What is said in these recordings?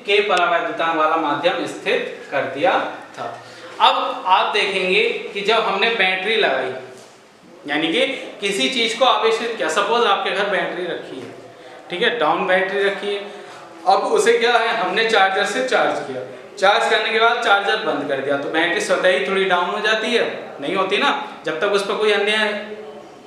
k परावैद्युतांक वाला माध्यम स्थित कर दिया था। अब आप देखेंगे कि जब हमने बैटरी लगाई, यानी कि किसी चीज को आवेशित किया, सपोज आपके घर बैटरी रखी है, ठीक है, डाउन बैटरी रखी है, अब उसे क्या है, हमने चार्जर से चार्ज किया, चार्ज करने के बाद चार्जर बंद कर दिया, तो बैटरी स्वतः ही थोड़ी डाउन हो जाती है, नहीं होती ना, जब तक उस पर कोई अन्य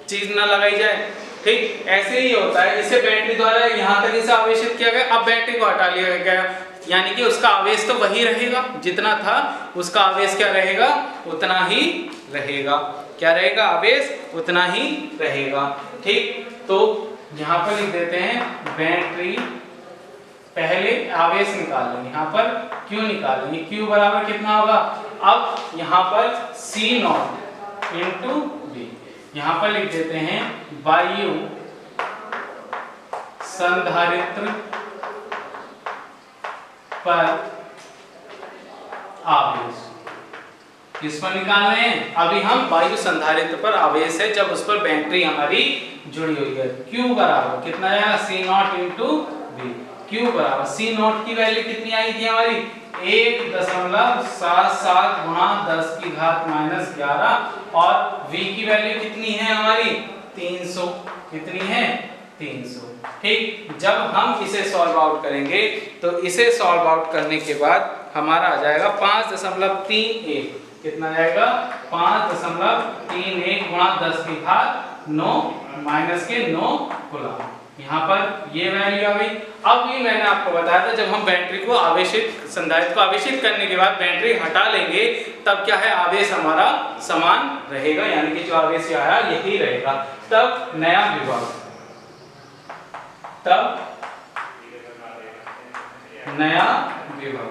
चीज ना लगाई जाए। ठीक ऐसे ही होता है, इसे बैटरी द्वारा यहाँ तक इसे आवेशित किया गया, अब बैटरी को हटा लिया गया, यानी कि उसका आवेश तो वही रहेगा, जितना था उसका आवेश क्या रहेगा, उतना ही रहेगा। क्या रहेगा, आवेश उतना ही रहेगा। ठीक, तो यहाँ पर लिख देते हैं बैटरी, पहले आवेश निकाल लेंगे, यहाँ पर Q निकालेंगे, Q बराबर कितना होगा, अब यहाँ पर C0 इंटू V, यहाँ पर लिख देते हैं वायु संधारित्र पर आवेश, किस पर निकाल रहे हैं, अभी हम वायु संधारित्र पर आवेश है जब उस पर बैटरी हमारी जुड़ी हुई है। Q बराबर कितना आएगा, C0 इंटू V, Q बराबर C0 की वैल्यू कितनी आई थी हमारी, 1.77 गुणा 10 की घात माइनस 11, और V की वैल्यू कितनी है हमारी, 300, कितनी है, 300। ठीक, जब हम इसे सॉल्व आउट करेंगे तो इसे सॉल्व आउट करने के बाद हमारा आ जाएगा 5.31, कितना जाएगा, 5.31 गुणा 10 की घात 9 माइनस के 9 कूलम, यहाँ पर ये वैल्यू आ गई। अब ये मैंने आपको बताया था, जब हम बैटरी को आवेशित, संधारित्र को आवेशित करने के बाद बैटरी हटा लेंगे तब क्या है, आवेश हमारा समान रहेगा, यानी कि जो आवेश आया यही रहेगा। तब नया विभव, तब नया विभव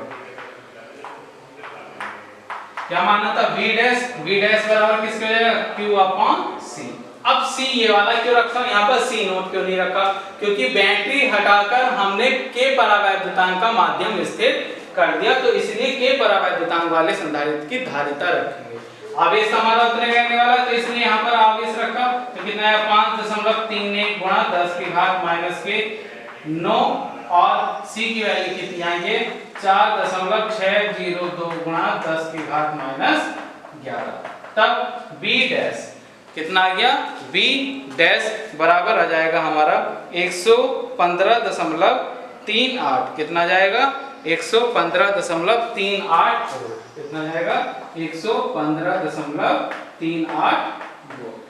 क्या माना था, V डैश बराबर किसके हो जाएगा, Q अपॉन C। अब C ये वाला क्यों रखा, यहाँ पर C0 क्यों नहीं रखा, क्योंकि बैटरी हटाकर हमने K परावैद्युतांक का माध्यम स्थित कर दिया, तो इसलिए K परावैद्युतांक वाले संधारित्र की धारिता रखेंगे। आवेश हमारा उतने रहने वाला, तो इसलिए यहाँ पर आवेश रखा, तो कितना है, 5.31 गुणा 10 की घात माइनस के 9, और C की वैल्यू कितनी आएंगे, 4.602 गुणा 10 की घात माइनस 11। तब B डैश कितना आ गया, B डैश बराबर आ जाएगा हमारा 115.38, कितना जाएगा, 115.38 वोल्ट, कितना जाएगा, 115.38 वोल्ट।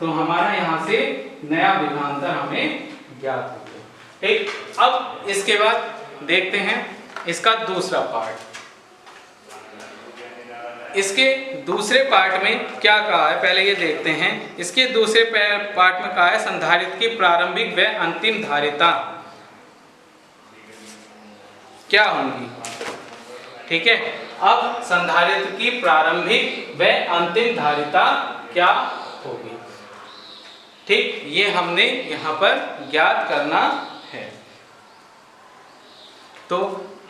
तो हमारा यहाँ से नया विभवांतर हमें ज्ञात हो गया। ठीक, अब इसके बाद देखते हैं इसका दूसरा पार्ट। इसके दूसरे पार्ट में क्या कहा है, पहले ये देखते हैं। इसके दूसरे पार्ट में कहा है संधारित्र की प्रारंभिक व अंतिम धारिता क्या होंगी। ठीक है, अब संधारित्र की प्रारंभिक व अंतिम धारिता क्या होगी। ठीक, ये हमने यहाँ पर ज्ञात करना है। तो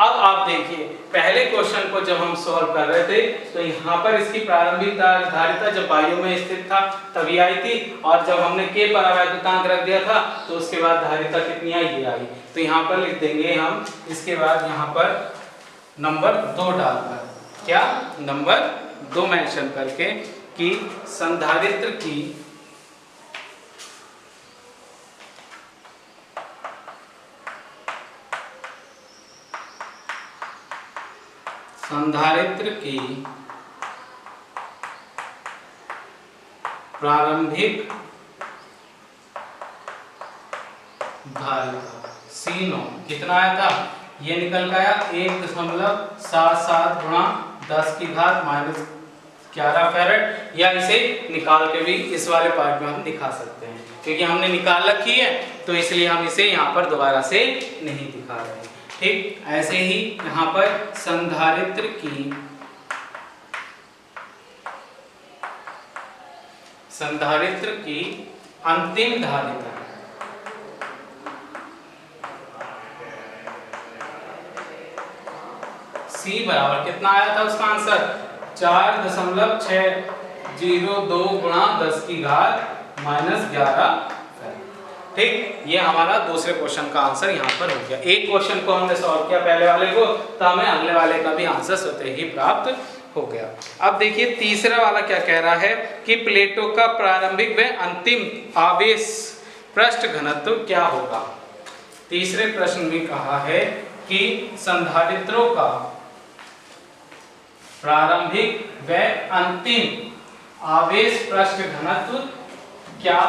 अब आप देखिए, पहले क्वेश्चन को जब हम सॉल्व कर रहे थे तो यहाँ पर इसकी प्रारंभिक धारिता जब वायु में स्थित था तभी आई थी, और जब हमने K परावैद्युतांक रख दिया था तो उसके बाद धारिता कितनी आई, ये आई। तो यहाँ पर लिख देंगे हम, इसके बाद यहाँ पर नंबर 2 डालकर, क्या नंबर 2 मेंशन करके कि संधारित्र की प्रारंभिक धारिता C0 कितना आया था, ये निकल गया 1.77 गुणा 10 की घात माइनस 11 फैरेड, या इसे निकाल के भी इस वाले पार्ट में हम दिखा सकते हैं, क्योंकि हमने निकाल रखी है तो इसलिए हम इसे यहाँ पर दोबारा से नहीं दिखा रहे हैं। ठीक, ऐसे ही यहाँ पर संधारित्र की अंतिम धारिता C बराबर कितना आया था, उसका आंसर 4.602 गुणा 10 की घात माइनस 11। ठीक, ये हमारा दूसरे क्वेश्चन का आंसर यहाँ पर हो गया। एक क्वेश्चन को हमने सॉल्व किया पहले वाले को, तो हमें अगले वाले का भी आंसर स्वतः ही प्राप्त हो गया। अब देखिए तीसरा वाला क्या कह रहा है कि प्लेटो का प्रारंभिक व अंतिम आवेश पृष्ठ घनत्व क्या होगा। तीसरे प्रश्न में कहा है कि संधारित्रों का प्रारंभिक व अंतिम आवेश पृष्ठ घनत्व क्या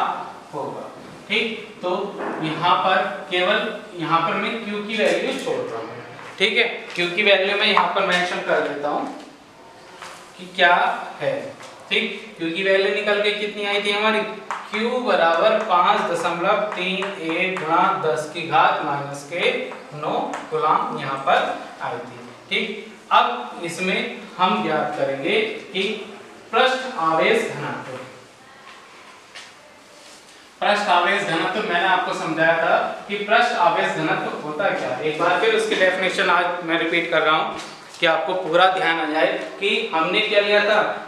होगा। ठीक, तो यहाँ पर केवल यहाँ पर मैं Q की वैल्यू छोड़ रहा हूँ। ठीक है, Q की वैल्यू मैं यहाँ पर मेंशन कर देता हूँ कि क्या है। ठीक, Q की वैल्यू निकल के कितनी आई थी हमारी, Q बराबर 5.31 गुणा 10 की घात माइनस के 9 कूलम यहाँ पर आई थी। ठीक, अब इसमें हम ज्ञात करेंगे कि पृष्ठ आवेश घनत्व। पृष्ठ आवेश घनत्व मैंने आपको समझाया था कि पृष्ठ आवेश घनत्व होता क्या है। एक बार फिर उसकी डेफिनेशन आज मैं रिपीट कर रहा हूँ कि आपको पूरा ध्यान आ जाए कि हमने क्या लिया था,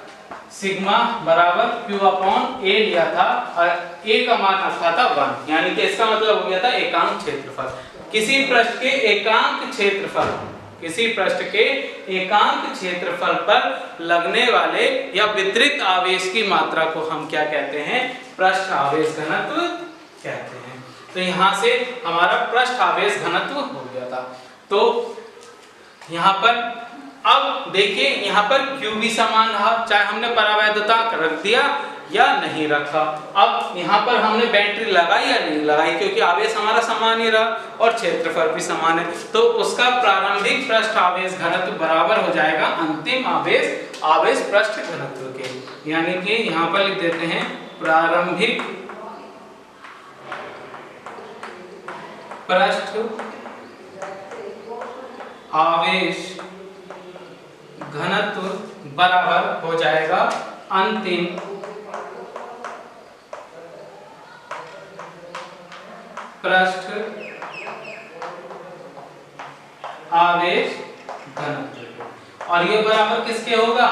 सिग्मा बराबर Q अपॉन A लिया था और A का मान रखा था 1, यानी कि इसका मतलब हो गया था एकांक क्षेत्रफल। किसी पृष्ठ के एकांक क्षेत्रफल, किसी पृष्ठ के एकांक क्षेत्रफल पर लगने वाले या वितरित आवेश की मात्रा को हम क्या कहते हैं, पृष्ठ आवेश घनत्व कहते हैं। तो यहाँ से हमारा पृष्ठ आवेश घनत्व हो गया था। तो यहाँ पर अब देखिए यहाँ पर Q भी समान रहा, चाहे हमने परावैधता रख दिया या नहीं रखा। अब यहाँ पर हमने बैटरी लगाई या नहीं लगाई, क्योंकि आवेश हमारा समान ही रहा और क्षेत्रफल भी समान है, तो उसका प्रारंभिक पृष्ठ आवेश घनत्व बराबर हो जाएगा अंतिम आवेश पृष्ठ घनत्व के। यानी कि यहाँ पर लिख देते हैं प्रारंभिक पृष्ठ आवेश घनत्व बराबर हो जाएगा अंतिम पृष्ठ आवेश घनत्व। और ये बराबर किसके होगा,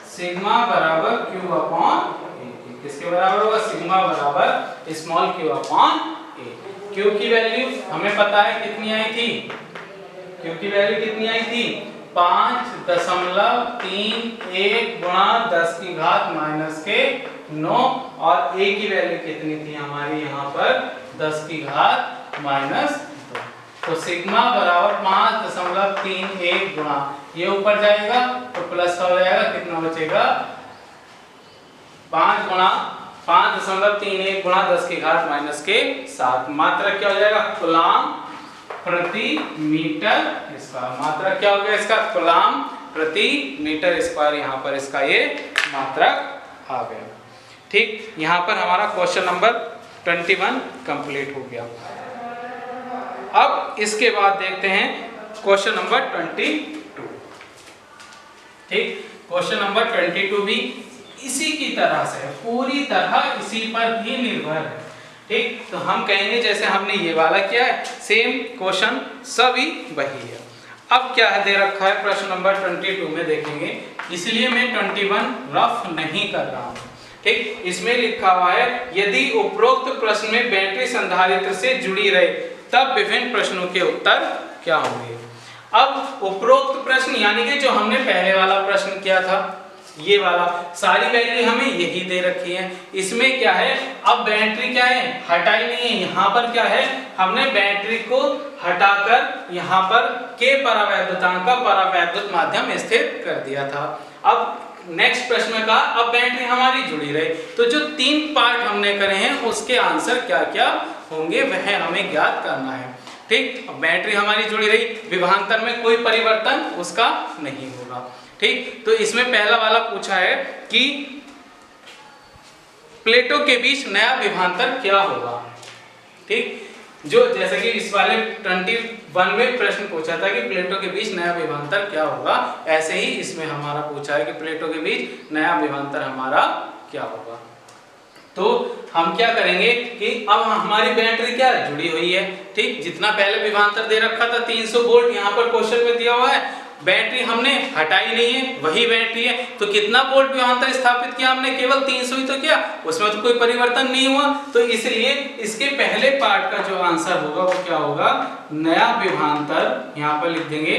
सिग्मा बराबर Q अपॉन A। किसके बराबर होगा, सिग्मा बराबर small q upon A। Q की वैल्यू हमें पता है कितनी आई थी, Q की वैल्यू कितनी आई थी 5.31 गुणा 10 की घात माइनस के 9, और A की वैल्यू कितनी थी हमारी यहाँ पर 10 की घात माइनस 2। तो सिग्मा बराबर 5.31 गुणा, ये ऊपर जाएगा तो प्लस का हो जाएगा, कितना बचेगा 5.31 गुणा 10 की घात माइनस के 7। मात्रक क्या हो जाएगा, कूलम प्रति मीटर स्क्वायर। मात्रक क्या हो गया इसका, कूलम प्रति मीटर स्क्वायर। यहाँ पर इसका ये मात्रक आ गया। ठीक, यहाँ पर हमारा क्वेश्चन नंबर 21 कंप्लीट हो गया। अब इसके बाद देखते हैं क्वेश्चन नंबर 22। ठीक, क्वेश्चन नंबर 22 भी इसी की तरह से पूरी तरह इसी पर ही निर्भर है। ठीक, तो हम कहेंगे जैसे हमने ये वाला किया है, सेम क्वेश्चन सभी वही है। अब क्या है दे रखा है प्रश्न नंबर 22 में देखेंगे, इसलिए मैं 21 रफ नहीं कर रहा हूँ। ठीक, इसमें लिखा हुआ है यदि उपरोक्त प्रश्न में बैटरी संधारित्र से जुड़ी रहे तब विभिन्न प्रश्नों के उत्तर क्या होंगे। अब उपरोक्त प्रश्न यानी कि जो हमने पहले वाला प्रश्न किया था, ये वाला सारी वैल्यू हमें यही दे रखी है। इसमें क्या है, अब बैटरी क्या है हटाई नहीं है, यहाँ पर क्या है हमने बैटरी को हटाकर यहाँ पर के परावैद्युतांक का परावैद्युत माध्यम स्थित कर दिया था। अब नेक्स्ट प्रश्न में कहा अब बैटरी हमारी जुड़ी रहे, तो जो 3 पार्ट हमने करे हैं उसके आंसर क्या क्या होंगे वह हमें ज्ञात करना है। ठीक, अब बैटरी हमारी जुड़ी रही, विभवांतर में कोई परिवर्तन उसका नहीं होगा। ठीक, तो इसमें पहला वाला पूछा है कि प्लेटों के बीच नया विभवांतर क्या होगा। ठीक, जो जैसे कि इस वाले 21 में प्रश्न पूछा था कि प्लेटों के बीच नया विभवांतर क्या होगा, ऐसे ही इसमें हमारा पूछा है कि प्लेटों के बीच नया विभवांतर हमारा क्या होगा। तो हम क्या करेंगे कि अब हमारी बैटरी क्या जुड़ी हुई है, ठीक। जितना पहले विभवांतर दे रखा था 300 वोल्ट, यहाँ पर क्वेश्चन में दिया हुआ है, बैटरी हमने हटाई नहीं है, वही बैटरी है। तो कितना वोल्ट विभवांतर स्थापित किया हमने, केवल 300 ही तो किया, उसमें तो कोई परिवर्तन नहीं हुआ। तो इसलिए इसके पहले पार्ट का जो आंसर होगा वो क्या होगा, नया विभवांतर, यहाँ पर लिख देंगे